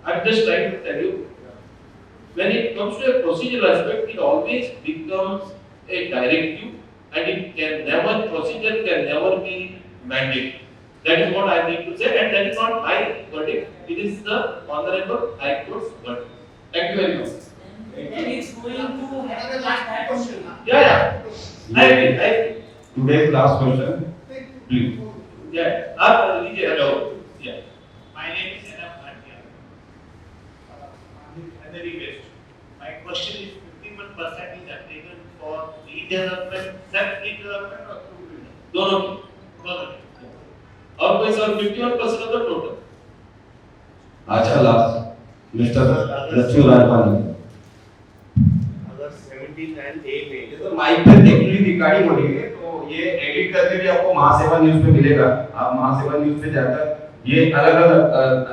I am just trying to tell you, when it comes to a procedural aspect, it always becomes a directive and it can never, procedure can never be mandate. That is what I need to say, and that is not my verdict, it is the Honorable High Court's verdict. Thank you very much. And it's going to have a last question. Yeah. I agree. Today's last question, please. Yeah. आप लीजिए. Hello. Yeah. My name is Andheri West. My question is 51% is applicable for redevelopment, self-redevelopment or through building? दोनों. और कोई sir 51% of the total. अच्छा last mister Lakshmi Rajpal. अगर 79A में ये तो माइक पे एक्चुअली रिकॉर्डिंग हो रही है तो ये एडिट करके भी आपको महासेवा न्यूज़ पे मिलेगा. आप महासेवा न्यूज़ पे जाकर ये अलग-अलग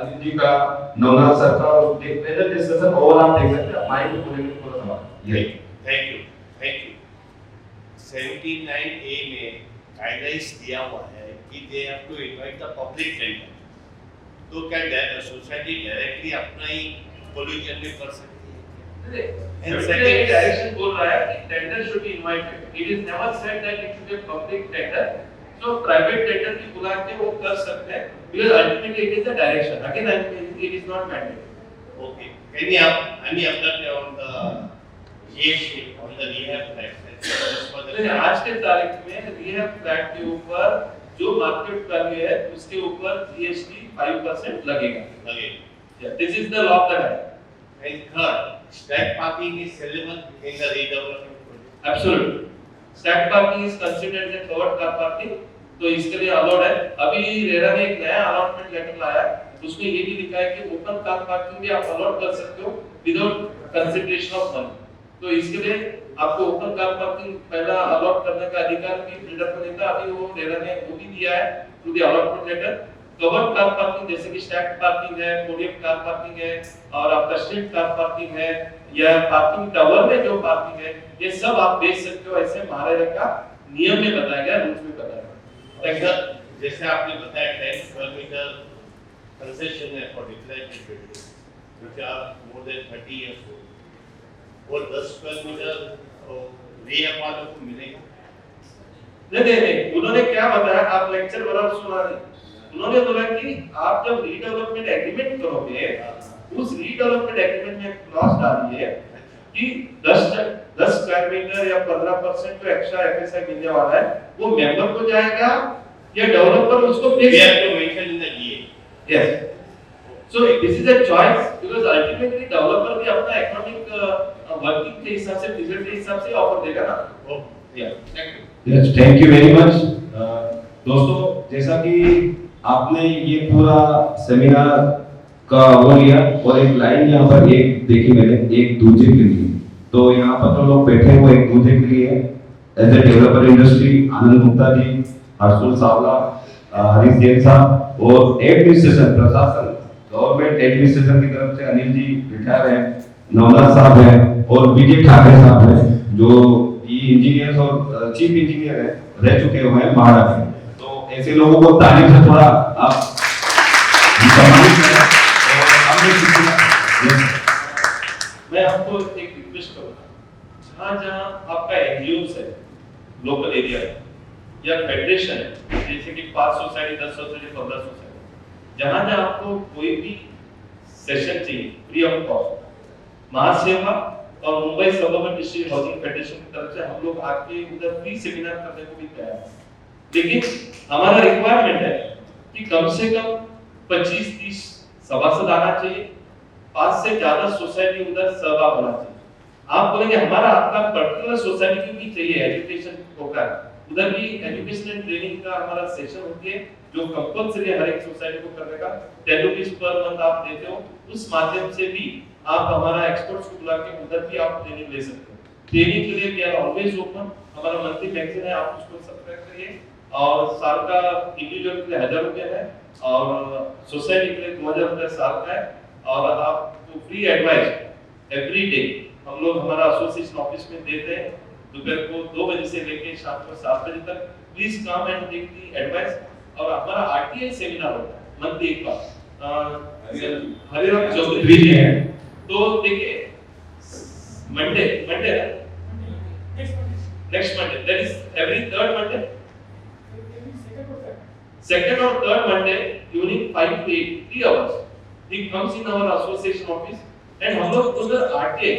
अनिल जी का, नवनाथ सर का और पैनल डिस्कशन ओवरऑल आप देख सकते हैं. माइक पे बोलेंगे पूरा सवाल. ये थैंक यू 79A में गाइडलाइंस दिया हुआ है कि they have to invite the public tender. तो क्या सोसाइटी डायरेक्टली अपना ही पोल्यूशन में कर सकती है? And second direction बोल रहा है कि tender should be invited. It is never said that it should be a public tender. So private tender भी बुला के वो कर सकते हैं because ultimately it is the direction. Again, it is not mandate. Okay. Any update on the GST on the rehab flat? आज के तारीख में rehab flat के ऊपर जो मार्केट वैल्यू है उसके ऊपर GST 5% लगेगा. Yeah, this is the law of the land. And third, stack parking is sellable in the redevelopment project. Absolutely. Stack parking is considered as a covered car parking. तो इसके लिए allowed है. अभी RERA ने एक नया allotment letter लाया, उसमें ये भी लिखा है कि ओपन कार पार्किंग भी आप अलॉट कर सकते हो विदाउट कंसीडरेशन ऑफ मनी. तो इसके लिए आपको ओपन कार पार्किंग पहला अलॉट करने का अधिकार भी बिल्डर को देता. अभी वो रेरा ने वो भी दिया है through the allotment letter. Covered car parking जैसे कि स्टैक पार्किंग है, पोडियम कार पार्किंग है और आपका स्ट्रीट कार पार्किंग है या पार्किंग टावर में जो पार्किंग है, ये सब आप बेच सकते हो. ऐसे महाराजा का नियम में बताया गया, रूल्स में बताया गया. जैसे आपने बताया 10 स्क्वायर मीटर कंसेशन है for deployment building which are more than 30 years old, और 10 स्क्वायर मीटर रिहैब वालों को मिलेगा? नहीं, उन्होंने क्या बताया, आप लेक्चर बराबर सुना रहे. उन्होंने बोला कि आप जब रीडेवलपमेंट एग्रीमेंट करोगे उस रीडेवलपमेंट एग्रीमेंट में क्लॉज डालिए कि 10 स्क्वायर मीटर या 15% जो एक्स्ट्रा एफएसआई मिलने वाला है वो मेंबर को जाएगा या डेवलपर उसको पे to mention in the DA. Yes. So this is a choice because ultimately developer भी अपना इकोनॉमिक वर्किंग के हिसाब से, बिजनेस के हिसाब से ऑफर देगा ना. Thank you. Yes, thank you very much. दोस्तों जैसा कि आपने ये पूरा सेमिनार का वो लिया और एक लाइन यहाँ पर एक देखी मैंने, एक दूसरे के लिए. तो यहाँ पर तो लोग बैठे हुए एक दूसरे के लिए एज ए डेवलपर इंडस्ट्री आनंद गुप्ता जी, हर्षुल सावला, हरीश जैन साहब और एडमिनिस्ट्रेशन प्रशासन गवर्नमेंट एडमिनिस्ट्रेशन की तरफ से अनिल जी रिटायर हैं, नवनाथ साहब हैं और विजय ठाकरे साहब हैं जो इंजीनियर्स और चीफ इंजीनियर हैं, रह चुके हुए हैं महाराष्ट्र में. तो ऐसे लोगों को तारीफ से थोड़ा आप सम्मानित करें. मैं आपको एक रिक्वेस्ट करूंगा, जहाँ आपका एनजीओस है लोकल एरिया है या फेडरेशन है, जैसे कि 5 सोसाइटी 10 सोसाइटी 15 सोसाइटी, जहाँ आपको कोई भी सेशन चाहिए फ्री ऑफ कॉस्ट। महासेवा और Mumbai suburban district housing federation की तरफ से हम लोग आके उधर फ्री सेमिनार करने को भी तैयार हैं, लेकिन हमारा रिक्वायरमेंट है कि कम से कम 25-30 सभासद आना चाहिए, 5 से ज्यादा सोसाइटी उधर सहभाग होना चाहिए। आप बोलेंगे हमारा आपका पर्टिकुलर सोसाइटी की भी चाहिए एजुकेशन प्रोग्राम, उधर भी एजुकेशन एंड ट्रेनिंग का हमारा सेशन होती है जो कंपलसरी हर एक सोसाइटी को करने का 10 रुपीस पर मंथ आप देते हो, उस माध्यम से भी आप हमारा एक्सपर्ट्स को बुला के उधर भी आप ट्रेनिंग ले सकते हो। ट्रेनिंग के लिए वी आर ऑलवेज ओपन, हमारा मंथली मैगजीन है, आप उसको सब्सक्राइब करिए और साल का इंडिविजुअल के लिए 1000 रुपए है और सोसाइटी के लिए 2000 रुपए साल का है और आपको फ्री एडवाइस एवरी डे हम लोग हमारा एसोसिएशन ऑफिस में देते हैं दोपहर को 2 बजे से लेकर शाम को 7 बजे तक। Please come and take the advice. और हमारा आरटीआई सेमिनार होता है मंथली एक बार, हरिराम चौधरी जी हैं, तो देखिए Monday next Monday that is every third Monday, second or third Monday evening 5 to 8 3 hours he comes in our association office and हम लोग उधर आके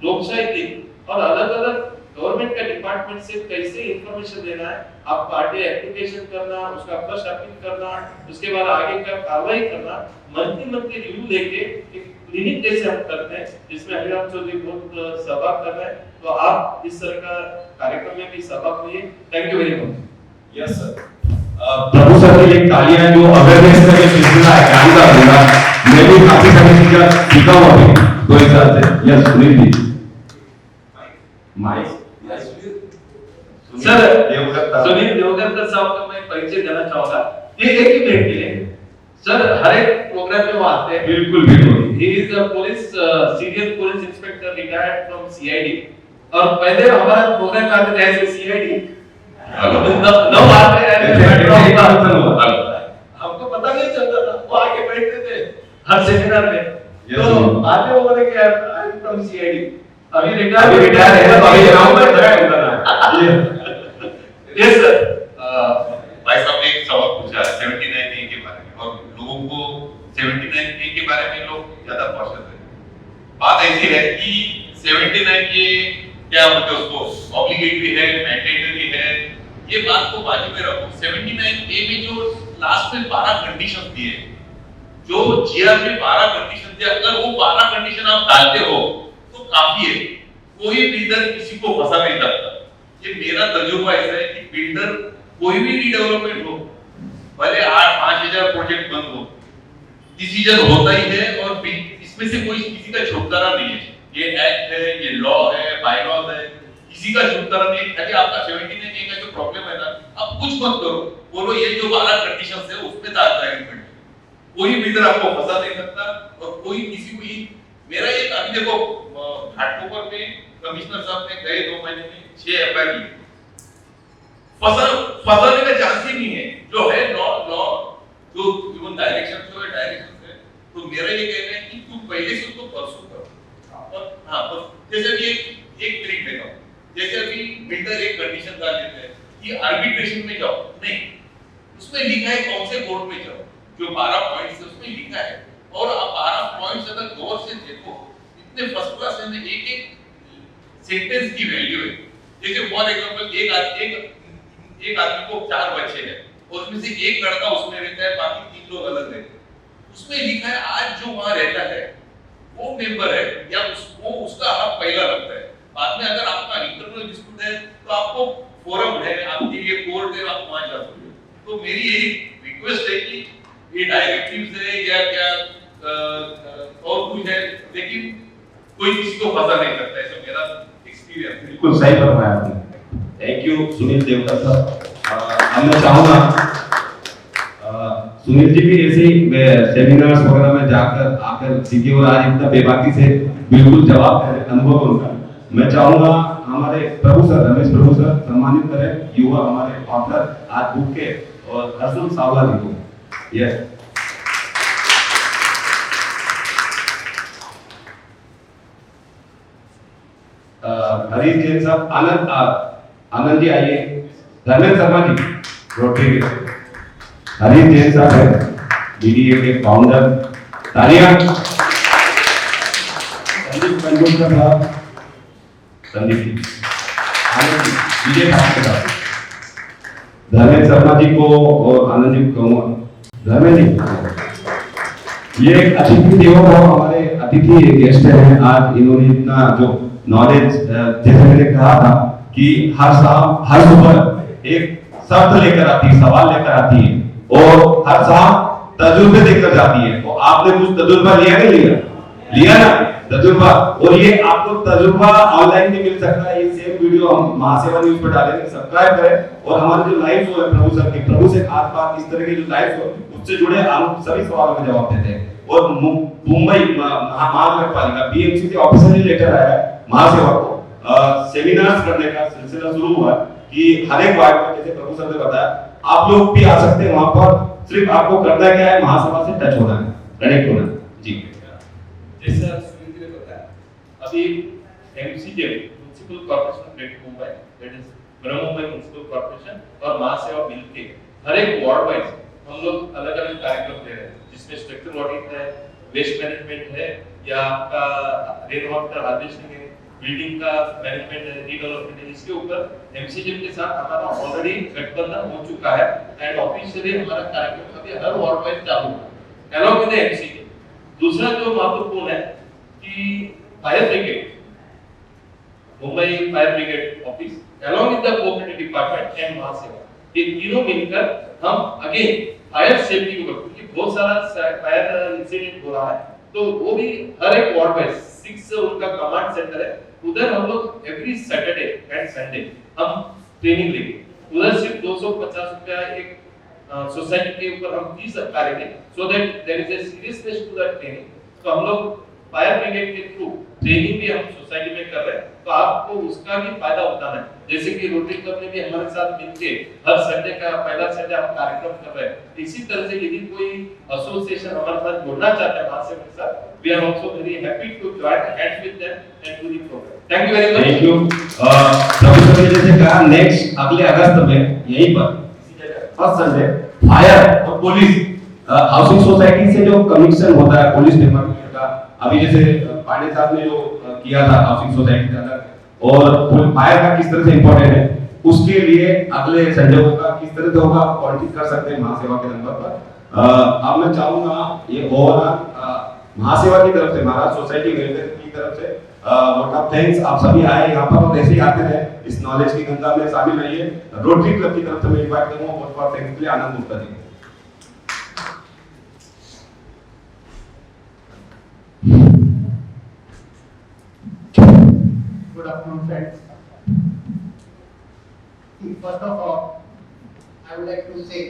लोकशाही दिन और अलग अलग गवर्नमेंट का डिपार्टमेंट से कैसे इंफॉर्मेशन देना है, आपको आरटीआई एप्लीकेशन करना, उसका फर्स्ट अपील करना, उसके बाद आगे का कार्रवाई करना, मंथली रिव्यू लेके एक क्लिनिक जैसे हम करते हैं जिसमें हरिराम चौधरी बहुत सहभाग कर रहे हैं, तो आप इस तरह का कार्यक्रम में भी सहभाग हुए। Thank you very much. Yes sir. Prabhu sir के लिए तालियां जो अवेयरनेस का एक सिलसिला है ज्ञान का होगा, मैं भी काफी सारी चीजें सीखा हूं अभी 2 साल से। Yes Sunil ji mic sir Sunil Devgan साहब का मैं परिचय देना चाहूंगा, ये एक ही मिनट के लिए सर हर एक प्रोग्राम में वो आते हैं। बिल्कुल बिल्कुल। He is a police senior police inspector retired from CID और पहले हमारा प्रोग्राम आते थे एज सीआईडी नो आते हैं, हमको पता नहीं चलता था, वो आके बैठते थे हर सेमिनार में, तो आते वो बोले कि आई एम फ्रॉम सीआईडी, अभी रिटायर है, अभी नाम पर है। Yes sir. भाई साहब ने एक सवाल पूछा 79A के बारे में और लोगों को 79A के बारे में लोग ज्यादा पसंद है। बात ऐसी है कि 79A क्या बोलते हैं उसको, ऑब्लिगेटरी है, मैंडेटरी है, ये बात को बाजू में रखो। 79A में जो लास्ट में 12 कंडीशन दिए, जो जीआर में 12 कंडीशन दिए, अगर वो 12 कंडीशन आप डालते हो तो काफी है, कोई बिल्डर किसी को फंसा नहीं सकता। ये मेरा तजुर्बा ऐसा है कि बिल्डर कोई भी रीडेवलपमेंट हो, भले 8-5 प्रोजेक्ट बंद हो, डिसीजन होता ही है और इसमें से कोई किसी का छुटकारा नहीं है। ये एक्ट है, ये लॉ है, बायलॉज है, किसी का छुटकारा नहीं है। ताकि आपका 79A का जो प्रॉब्लम है ना, आप कुछ मत करो, बोलो ये जो 12 कंडीशंस है उसमें जाता है एग्रीमेंट, कोई बिल्डर आपको फंसा नहीं सकता और कोई किसी को ही। मेरा एक अभी देखो घाटकोपर में कमिश्नर साहब ने गए 2 महीने में 6 एफआईआर की, फंसाने का चांस ही नहीं है। जो है लॉ जो इवन डायरेक्शन जो है डायरेक्शन है, तो मेरा ये कहना है कि तू पहले से उसको परसू कर। और हाँ, जैसे कि एक ट्रिक देता हूँ, जैसे अभी बिल्डर एक कंडीशन डाल देते हैं कि आर्बिट्रेशन में जाओ, नहीं, उसमें लिखा है कौन से कोर्ट में जाओ, जो 12 पॉइंट्स है उसमें लिखा है, और आप 12 पॉइंट्स अगर गौर से देखो, इतने फर्स्ट क्लास है, एक सेंटेंस की वैल्यू है। जैसे फॉर एग्जांपल एक आदमी को 4 बच्चे हैं और उसमें से एक लड़का उसमें रहता है, बाकी 3 लोग अलग रहते हैं। उसमें लिखा है आज जो वहां रहता है वो मेंबर है या उसको उसका हक पहला लगता है। बाद में अगर आपका इंटरनल डिस्प्यूट है तो आपको फोरम है, आपके लिए कोर्ट है, आप वहां जा सकते हो। तो मेरी यही रिक्वेस्ट है कि ये डायरेक्टिव्स है या क्या और कुछ है, लेकिन कोई किसी को फंसा नहीं सकता, ऐसा मेरा एक्सपीरियंस है। बिल्कुल सही फरमाया आपने। थैंक यू सुनील देवता साहब। मैं चाहूंगा सुनील जी भी ऐसे ही सेमिनार्स वगैरह में जाकर आकर सीखे और आज इतना बेबाकी से बिल्कुल जवाब दे रहे, अनुभव उनका। मैं चाहूंगा हमारे प्रभु सर, रमेश प्रभु सर सम्मानित करें, युवा हमारे ऑथर आज बुक के, और हर्षल सावला जी को। यस हरीश जैन साहब, आनंद जी आइए, धर्मेंद्र शर्मा जी रोटरी के, हरीश जैन साहब है बीडीए के फाउंडर, तालियां। संदीप कंडोलकर साहब, संदीप जी, आनंद जी, विजय ठाकुर साहब, धर्मेंद्र शर्मा जी को और आनंद जी को कहूँगा। धर्मेंद्र जी, ये एक अतिथि देवो भव, हमारे अतिथि गेस्ट हैं आज। इन्होंने इतना जो नॉलेज, जैसे मैंने कहा था कि हर शाम हर सुबह एक शब्द लेकर आती है, सवाल लेकर आती है और हर शाम तजुर्बे देकर जाती है। तो आपने कुछ तजुर्बा लिया नहीं लिया? लिया ना तजुर्बा। और ये आपको तजुर्बा ऑनलाइन भी मिल सकता है। ये सेम वीडियो हम महासेवा न्यूज पर डालेंगे, सब्सक्राइब करें। और हमारे जो लाइव शो है प्रभु से खास बात, इस तरह के जो लाइव शो उससे जुड़े हम सभी सवालों के जवाब देते हैं। और मुंबई महानगर पालिका बीएमसी से ऑफिशियली लेटर आया है महासेवा को सेमिनार्स करने का सिलसिला शुरू हुआ कि हर एक वार्ड में, जैसे प्रभु सर ने बताया, आप लोग भी आ सकते हैं वहां पर। सिर्फ आपको करना क्या है, महासभा से टच होना है, कनेक्ट होना है। जी जैसा सुनील जी ने बताया, अभी MCJ municipal corporation of greater Mumbai, that is Brihan Mumbai municipal corporation और महासेवा मिलके हर एक वार्ड वाइज हम लोग अलग अलग कार्यक्रम दे रहे हैं, जिसमें स्ट्रक्चर ऑडिट है, वेस्ट मैनेजमेंट है, या आपका रेन वाटर हार्वेस्टिंग है, बिल्डिंग का मैनेजमेंट है, रीडेवलपमेंट है। इसके ऊपर एमसीजे के साथ हमारा ऑलरेडी गठबंधन हो चुका है एंड ऑफिशियली हमारा कार्यक्रम अभी हर वार्ड वाइज चालू है अलॉन्ग विद एमसीजे। दूसरा जो महत्वपूर्ण है कि fire brigade, Mumbai fire brigade office along with the cooperative department and Mahaseva, ये तीनों मिलकर हम अगेन फायर सेफ्टी के ऊपर, क्योंकि बहुत सारा फायर इंसिडेंट हो रहा है, तो वो भी हर एक वार्ड वाइज 6 उनका कमांड सेंटर है, उधर हम लोग एवरी सैटरडे एंड संडे हम ट्रेनिंग लेंगे। उधर सिर्फ 250 रुपया एक सोसाइटी के ऊपर हम फीस करेंगे, so that there is a seriousness to that training. तो हम लोग फायर ब्रिगेड के थ्रू ट्रेनिंग भी हम सोसाइटी में कर रहे हैं, तो आपको उसका भी फायदा उठाना है। जैसे कि रोटरी क्लब ने भी हमारे साथ मिलके हर संडे का पहला संडे हम कार्यक्रम कर रहे हैं। इसी तरह से यदि कोई एसोसिएशन हमारे साथ जुड़ना चाहता है महासेवा के साथ, we are also very happy to join hands with them and do the program. Thank you very much. Thank you. Prabhu sir ने जैसे कहा, नेक्स्ट अगले अगस्त में यहीं पर फर्स्ट संडे फायर और पुलिस हाउसिंग सोसाइटी से जो कमीशन होता है पुलिस डिपार्टमेंट का, अभी जैसे पांडे साहब ने जो किया था हाउसिंग सोसाइटी का अलग, और फायर का किस तरह से इंपॉर्टेंट है, उसके लिए अगले संडे होगा, किस तरह से होगा आप कॉन्टेक्ट कर सकते हैं महासेवा के नंबर पर। अब मैं चाहूंगा ये ओवरऑल महासेवा की तरफ से, महाराष्ट्र सोसाइटी वेलफेयर की तरफ से वोट ऑफ थैंक्स। आप सभी आए यहाँ पर और ऐसे ही आते रहे, इस नॉलेज की गंगा में शामिल रहिए। रोटरी क्लब की तरफ से मैं इनवाइट करूंगा वोट ऑफ थैंक्स के लिए आनंद Gupta ji. Good afternoon, friends. First of all, I would like to say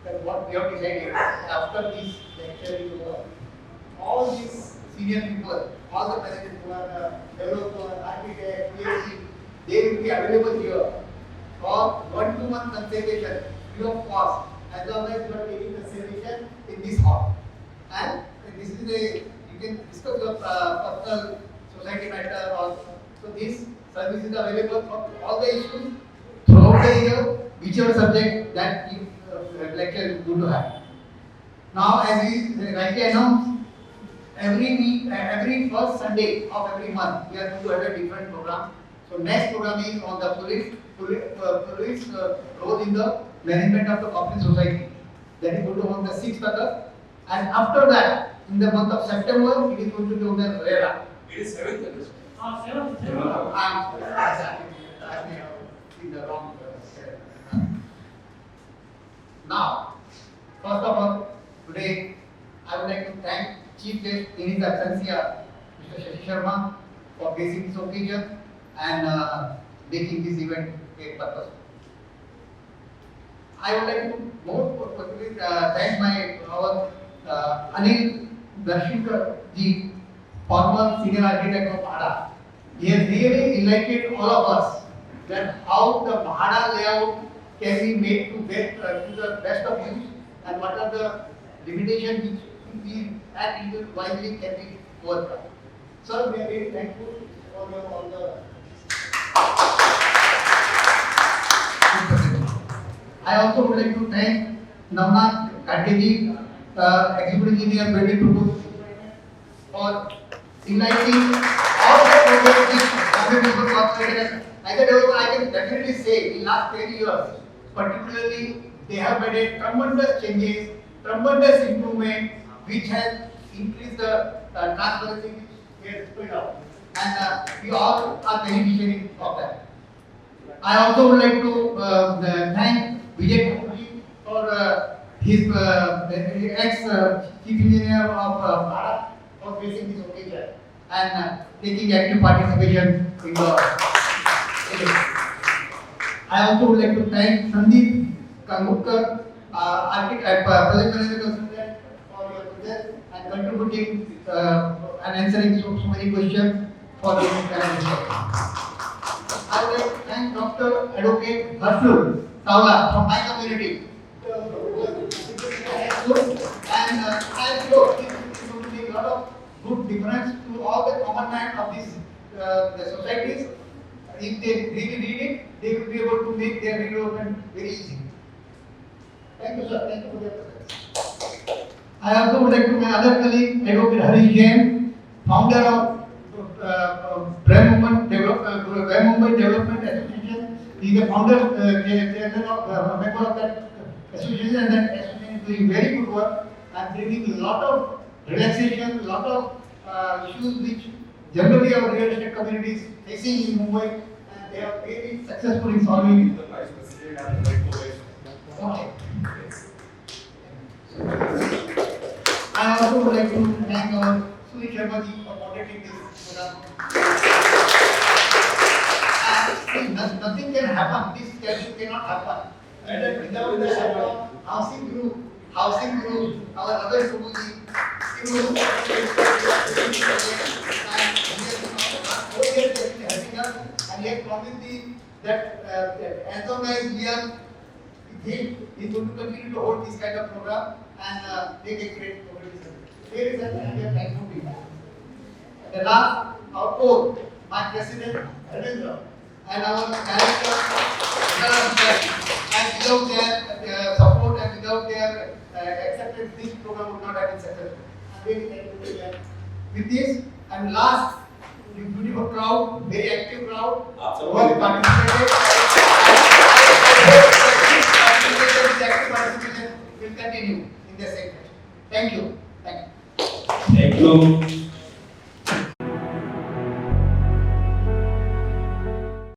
that what we have decided after this lecture is over, all these senior people, all the presidents who are developer, architect, PhD, they will be available here for one-to-one consultation free of cost, as long as you are taking consultation in this hall. And this is a, you can discuss your personal society matter also. So this service is available for all the issues throughout the year, whichever subject that you lecture is going to have. Now, as we rightly announced, every week, every first Sunday of every month, we are going to have a different program. So next program is on the police role in the management of the cooperative society. That is going to be on the 6th August. And after that, in the month of September, it is going to be on the RERA. It is 7th August. I'm in the wrong. Now, first of all, today I would like to thank Chief Guest in his absence here, Mr. Shashi Sharma, for gracing this occasion and making this event a purpose. I would like to more particularly thank our Anil Darshikar ji, former senior architect of MahaSeWA. He has really enlightened all of us that how the MahaSeWA layout can be made to the best of use and what are the limitations which we at individually can be overcome. Sir, we are very thankful for your all the. I also would like to thank Navnath Kateji, Executive Engineer, Building for igniting all the programs which Bombay Municipal Corporation. As a developer, I can definitely say in last 10 years, particularly, they have made a tremendous changes, tremendous improvement, which has increased the transparency which we have put out. And we all are beneficiaries of that. I also would like to thank Vijay Kapoorji for his ex-chief engineer of Maharashtra for facing this occasion and taking active participation in the. I also would like to thank Sandeep Kangutkar, project manager consultant, for your presence and contributing and answering so many questions for this presentation. I would like to thank Dr. Advocate Harshul Tawla from my community. And I am sure this is going to make a lot of good difference to all the common man of these the societies. If they really read it, they will be able to make their redevelopment very easy. Thank you, sir. Thank you for your presence. I also would like to my other colleague, Advocate Harish Jain, founder of Mumbai Development Association. He is the founder, chairman of member of that association, and that association is doing very good work and bringing a lot of relaxation, a lot of issues which generally our real estate community is facing in Mumbai, and they are very successful in solving it. Okay. I also would like to thank our Suri Sharma ji for moderating this program. Nothing can happen, this cannot happen. And without the support, housing group, our other Subuji, and he has promised me that as long as we are with him, he is going to continue to hold this kind of program and make a great program. Here is a thankful people. The last, our own, my president, Ravindra, and our director, and without their support and without their acceptance, this program would not have been successful. I'm very thankful to them. With this, and last, the beautiful crowd, very active crowd, who have participated. Active participation will continue in the same fashion. Thank you. Thank you. Thank you.